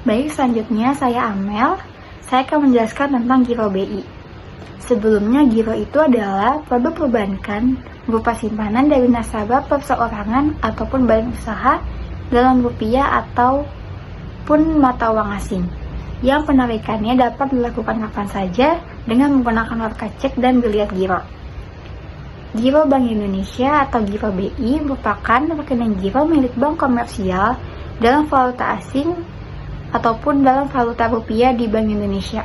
Baik, selanjutnya saya Amel. Saya akan menjelaskan tentang Giro BI. Sebelumnya, Giro itu adalah produk perbankan berupa simpanan dari nasabah perseorangan ataupun badan usaha dalam rupiah ataupun mata uang asing, yang penarikannya dapat dilakukan kapan saja dengan menggunakan marka cek dan biliet giro. Giro Bank Indonesia atau Giro BI merupakan rekening giro milik bank komersial dalam valuta asing ataupun dalam valuta rupiah di Bank Indonesia.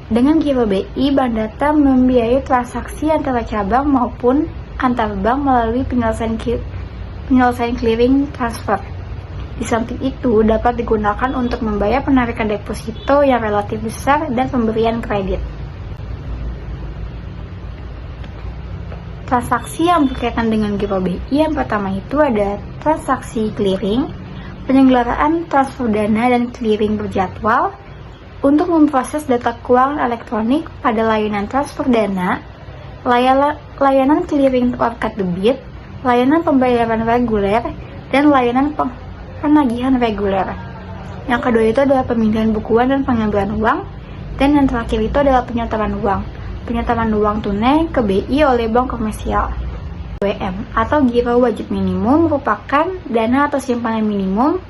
Dengan Giro BI, Bank Data membiayai transaksi antara cabang maupun antar bank melalui penyelesaian clearing transfer. Di samping itu, dapat digunakan untuk membayar penarikan deposito yang relatif besar dan pemberian kredit. Transaksi yang berkaitan dengan Giro BI yang pertama itu ada transaksi clearing, penyelenggaraan transfer dana dan clearing berjadwal untuk memproses data keuangan elektronik pada layanan transfer dana, layanan clearing orkat debit, layanan pembayaran reguler, dan layanan penagihan reguler. Yang kedua itu adalah pemindahan bukuan dan pengambilan uang, dan yang terakhir itu adalah penyetoran uang tunai ke BI oleh bank komersial. GWM atau Giro Wajib Minimum merupakan dana atau simpanan minimum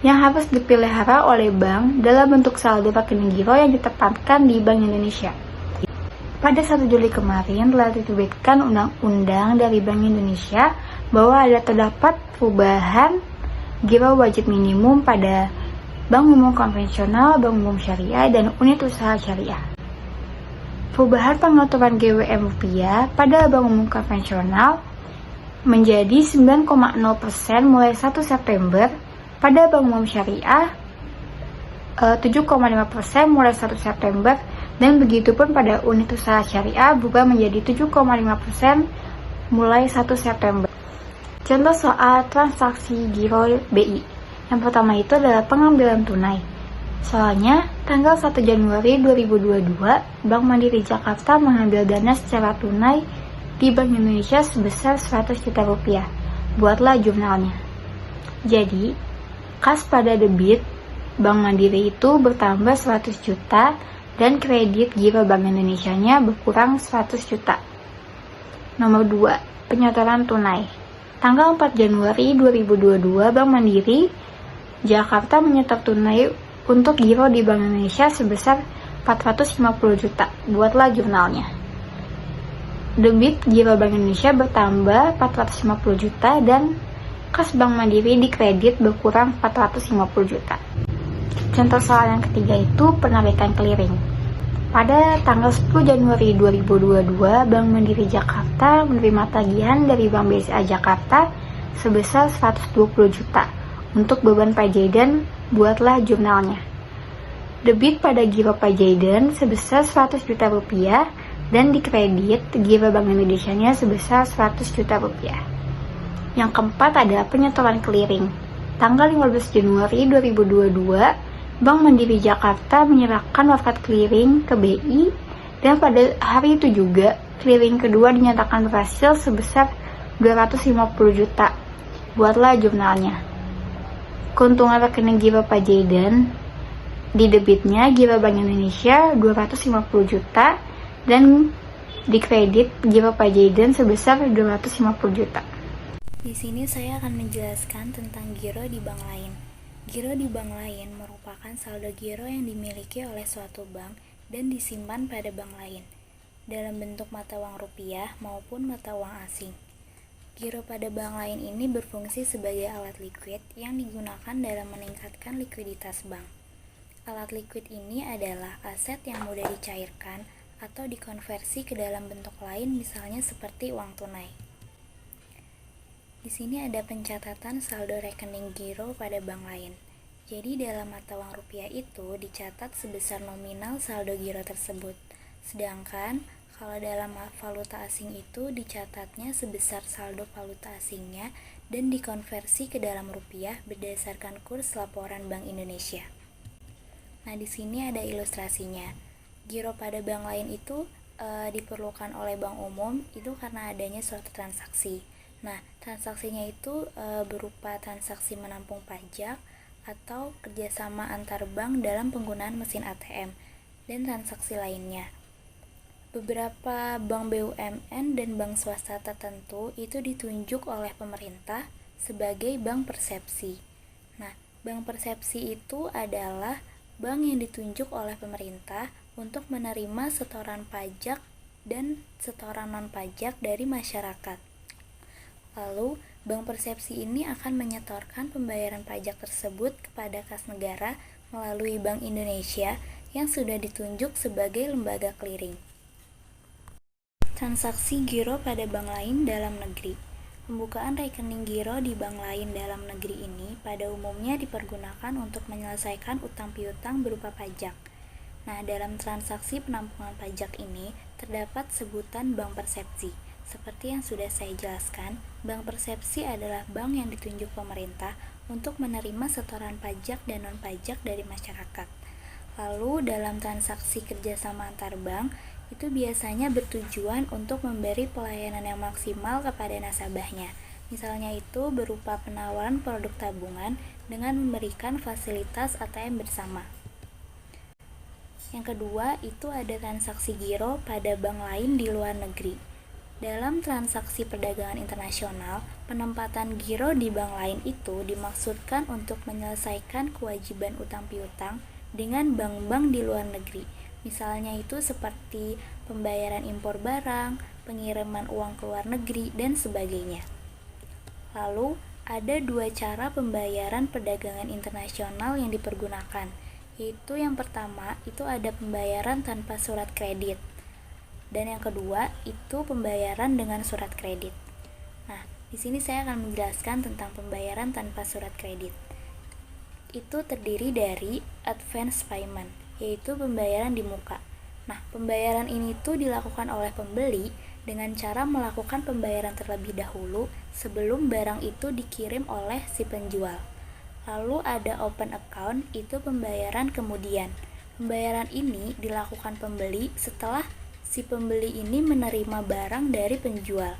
yang harus dipelihara oleh bank dalam bentuk saldo rekening giro yang ditetapkan di Bank Indonesia. Pada 1 Juli kemarin telah diterbitkan undang-undang dari Bank Indonesia bahwa terdapat perubahan Giro Wajib Minimum pada Bank Umum Konvensional, Bank Umum Syariah, dan Unit Usaha Syariah. Perubahan pengaturan GWM rupiah pada Bank Umum Konvensional menjadi 9,0% mulai 1 September, pada Bank Umum Syariah 7,5% mulai 1 September, dan begitu pun pada Unit Usaha Syariah berubah menjadi 7,5% mulai 1 September. Contoh soal transaksi Giro BI. Yang pertama itu adalah pengambilan tunai. Soalnya, tanggal 1 Januari 2022, Bank Mandiri Jakarta mengambil dana secara tunai di Bank Indonesia sebesar 100 juta rupiah. Buatlah jurnalnya. Jadi, kas pada debit Bank Mandiri itu bertambah 100 juta dan kredit Giro Bank Indonesia-nya berkurang 100 juta. Nomor 2, penyetoran tunai. Tanggal 4 Januari 2022, Bank Mandiri Jakarta menyetor tunai untuk Giro di Bank Indonesia sebesar 450 juta. Buatlah jurnalnya. Debit Giro Bank Indonesia bertambah 450 juta dan kas Bank Mandiri dikredit berkurang 450 juta. Contoh soal yang ketiga itu penarikan clearing. Pada tanggal 10 Januari 2022, Bank Mandiri Jakarta menerima tagihan dari Bank BCA Jakarta sebesar 120 juta untuk beban Panjaidan. Buatlah jurnalnya. Debit pada Giro Panjaidan sebesar 100 juta rupiah dan dikredit Giro Bank Indonesia-nya sebesar 100 juta rupiah. Yang keempat ada penyetoran clearing. Tanggal 15 Januari 2022, Bank Mandiri Jakarta menyerahkan wafat clearing ke BI, dan pada hari itu juga clearing kedua dinyatakan berhasil sebesar 250 juta. Buatlah jurnalnya. Keuntungan rekening Giro Panjaidan di debitnya Giro Bank Indonesia 250 juta dan dikredit Giro Panjaidan sebesar 250 juta. Di sini saya akan menjelaskan tentang giro di bank lain. Giro di bank lain merupakan saldo giro yang dimiliki oleh suatu bank dan disimpan pada bank lain, dalam bentuk mata uang rupiah maupun mata uang asing. Giro pada bank lain ini berfungsi sebagai alat likuid yang digunakan dalam meningkatkan likuiditas bank. Alat likuid ini adalah aset yang mudah dicairkan atau dikonversi ke dalam bentuk lain, misalnya seperti uang tunai. Di sini ada pencatatan saldo rekening giro pada bank lain. Jadi dalam mata uang rupiah itu dicatat sebesar nominal saldo giro tersebut. Sedangkan kalau dalam valuta asing itu dicatatnya sebesar saldo valuta asingnya dan dikonversi ke dalam rupiah berdasarkan kurs laporan Bank Indonesia. Nah, di sini ada ilustrasinya. Giro pada bank lain itu diperlukan oleh bank umum itu karena adanya suatu transaksi. Nah, transaksinya itu berupa transaksi menampung pajak atau kerjasama antar bank dalam penggunaan mesin ATM, dan transaksi lainnya. Beberapa bank BUMN dan bank swasta tertentu itu ditunjuk oleh pemerintah sebagai bank persepsi. Nah, bank persepsi itu adalah bank yang ditunjuk oleh pemerintah untuk menerima setoran pajak dan setoran non-pajak dari masyarakat. Lalu, bank persepsi ini akan menyetorkan pembayaran pajak tersebut kepada kas negara melalui Bank Indonesia yang sudah ditunjuk sebagai lembaga clearing. Transaksi giro pada bank lain dalam negeri. Pembukaan rekening giro di bank lain dalam negeri ini pada umumnya dipergunakan untuk menyelesaikan utang piutang berupa pajak. Nah, dalam transaksi penampungan pajak ini terdapat sebutan bank persepsi. Seperti yang sudah saya jelaskan, bank persepsi adalah bank yang ditunjuk pemerintah untuk menerima setoran pajak dan non-pajak dari masyarakat. Lalu, dalam transaksi kerjasama antar bank, itu biasanya bertujuan untuk memberi pelayanan yang maksimal kepada nasabahnya. Misalnya itu berupa penawaran produk tabungan dengan memberikan fasilitas ATM bersama. Yang kedua, itu ada transaksi giro pada bank lain di luar negeri. Dalam transaksi perdagangan internasional, penempatan giro di bank lain itu dimaksudkan untuk menyelesaikan kewajiban utang piutang dengan bank-bank di luar negeri. Misalnya itu seperti pembayaran impor barang, pengiriman uang ke luar negeri, dan sebagainya. Lalu, ada dua cara pembayaran perdagangan internasional yang dipergunakan, yaitu yang pertama itu ada pembayaran tanpa surat kredit, dan yang kedua itu pembayaran dengan surat kredit. Nah, di sini saya akan menjelaskan tentang pembayaran tanpa surat kredit. Itu terdiri dari advance payment, yaitu pembayaran di muka. Nah, pembayaran ini tuh dilakukan oleh pembeli dengan cara melakukan pembayaran terlebih dahulu sebelum barang itu dikirim oleh si penjual. Lalu ada open account, itu pembayaran kemudian. Pembayaran ini dilakukan pembeli setelah si pembeli ini menerima barang dari penjual.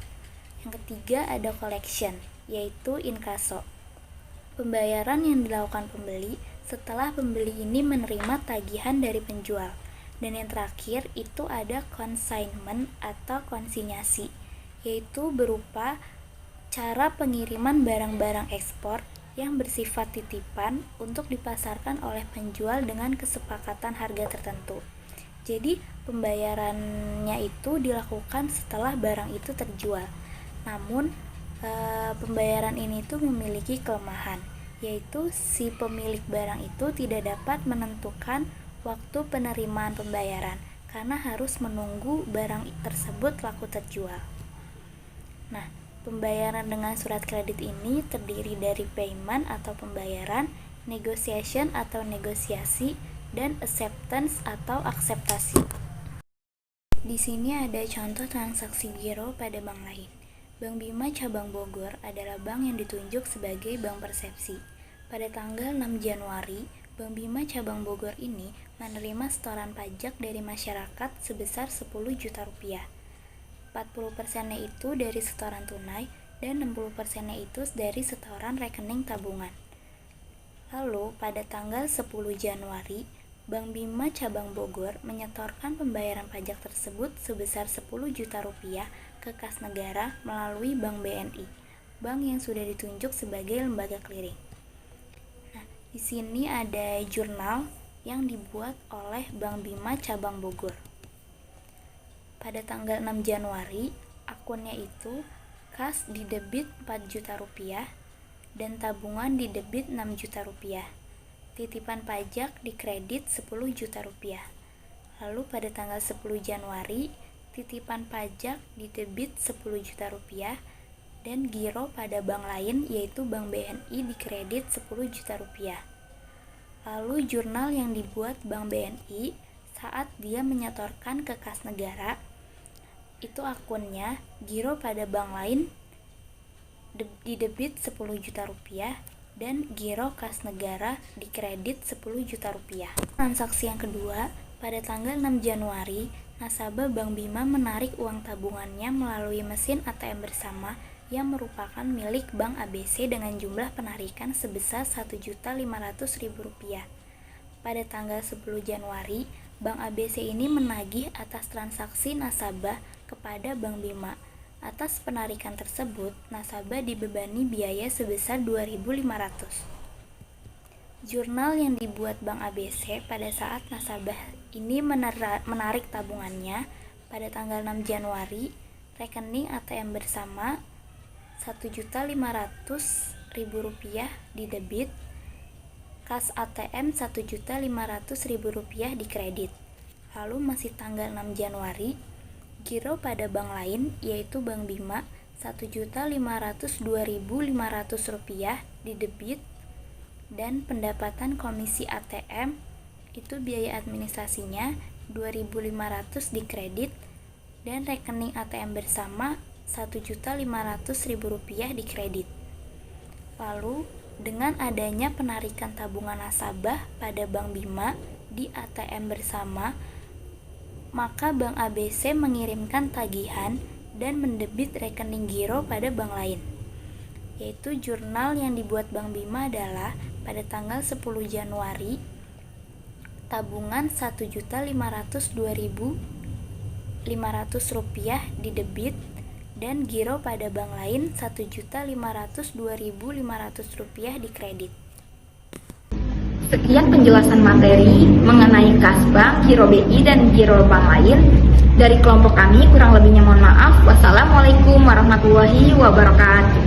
Yang ketiga ada collection, yaitu inkaso. Pembayaran yang dilakukan pembeli setelah pembeli ini menerima tagihan dari penjual. Dan yang terakhir itu ada consignment atau konsinyasi, yaitu berupa cara pengiriman barang-barang ekspor yang bersifat titipan untuk dipasarkan oleh penjual dengan kesepakatan harga tertentu. Jadi pembayarannya itu dilakukan setelah barang itu terjual. Namun pembayaran ini tuh memiliki kelemahan, yaitu si pemilik barang itu tidak dapat menentukan waktu penerimaan pembayaran karena harus menunggu barang tersebut laku terjual. Nah, pembayaran dengan surat kredit ini terdiri dari payment atau pembayaran, negotiation atau negosiasi, dan acceptance atau akseptasi. Di sini ada contoh transaksi giro pada bank lain. Bank Bima Cabang Bogor adalah bank yang ditunjuk sebagai bank persepsi. Pada tanggal 6 Januari, Bank Bima Cabang Bogor ini menerima setoran pajak dari masyarakat sebesar 10 juta rupiah. 40%-nya itu dari setoran tunai dan 60%-nya itu dari setoran rekening tabungan. Lalu, pada tanggal 10 Januari, Bank Bima Cabang Bogor menyetorkan pembayaran pajak tersebut sebesar 10 juta rupiah ke kas negara melalui Bank BNI, bank yang sudah ditunjuk sebagai lembaga clearing. Nah, di sini ada jurnal yang dibuat oleh Bank Bima Cabang Bogor. Pada tanggal 6 Januari, akunnya itu kas didebit 4 juta rupiah dan tabungan didebit 6 juta rupiah. Titipan pajak dikredit 10 juta rupiah. Lalu pada tanggal 10 Januari, titipan pajak didebit 10 juta rupiah dan giro pada bank lain yaitu Bank BNI dikredit 10 juta rupiah. Lalu jurnal yang dibuat Bank BNI saat dia menyetorkan ke kas negara, itu akunnya giro pada bank lain didebit 10 juta rupiah dan giro kas negara dikredit 10 juta rupiah. Transaksi yang kedua, pada tanggal 6 Januari, nasabah Bank Bima menarik uang tabungannya melalui mesin ATM bersama yang merupakan milik Bank ABC dengan jumlah penarikan sebesar Rp1.500.000. Pada tanggal 10 Januari, Bank ABC ini menagih atas transaksi nasabah kepada Bank Bima. Atas penarikan tersebut, nasabah dibebani biaya sebesar Rp2.500. Jurnal yang dibuat Bank ABC pada saat nasabah ini menarik tabungannya pada tanggal 6 Januari, rekening ATM bersama Rp1.500.000 di debit, kas ATM Rp1.500.000 di kredit. Lalu masih tanggal 6 Januari, giro pada bank lain yaitu Bank Bima Rp1.502.500 di debit, dan pendapatan komisi ATM itu biaya administrasinya Rp2.500 di kredit, dan rekening ATM bersama Rp1.500.000 di kredit. Lalu, dengan adanya penarikan tabungan nasabah pada Bank Bima di ATM bersama, maka Bank ABC mengirimkan tagihan dan mendebit rekening giro pada bank lain. Yaitu jurnal yang dibuat Bank Bima adalah pada tanggal 10 Januari, tabungan Rp1.502.500 di debit, dan giro pada bank lain Rp1.502.500 di kredit. Sekian penjelasan materi mengenai kas bank, giro BI, dan giro bank lain. Dari kelompok kami, kurang lebihnya mohon maaf. Wassalamualaikum warahmatullahi wabarakatuh.